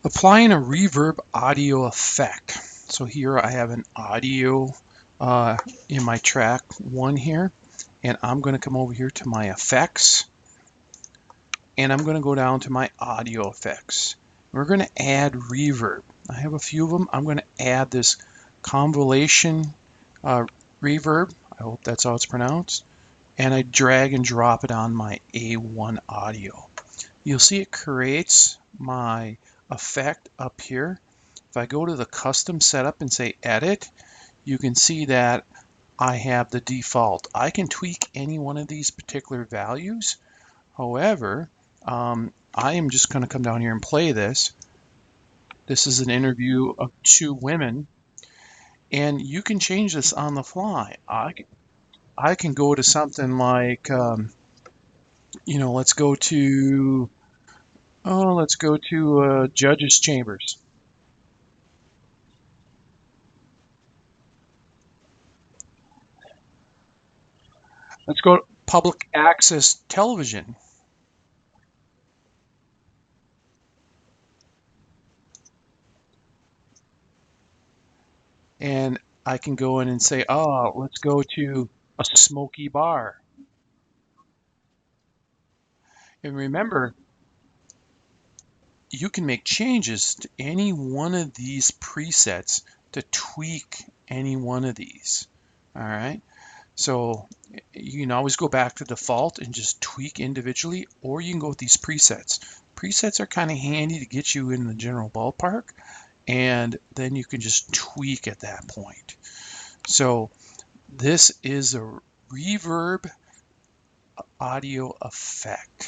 Applying a reverb audio effect. So here I have an audio in my track 1 here, and I'm going to come over here to my effects, and I'm going to go down to my audio effects. We're going to add reverb. I have a few of them. I'm going to add this Convolution Reverb. I hope that's how it's pronounced. And I drag and drop it on my A1 audio. You'll see it creates my effect up here. If I go to the custom setup and say edit, you can see that I have the default. I can tweak any one of these particular values. However, I am just going to come down here and play this. This is an interview of 2 women, and you can change this on the fly. I can go to something like, let's go to, judges' chambers. Let's go to public access television. And I can go in and say, oh, let's go to a smoky bar. And remember, you can make changes to any one of these presets to tweak any one of these. All right. So you can always go back to default and just tweak individually, or you can go with these presets. Presets are kind of handy to get you in the general ballpark, and then you can just tweak at that point. So this is a reverb audio effect.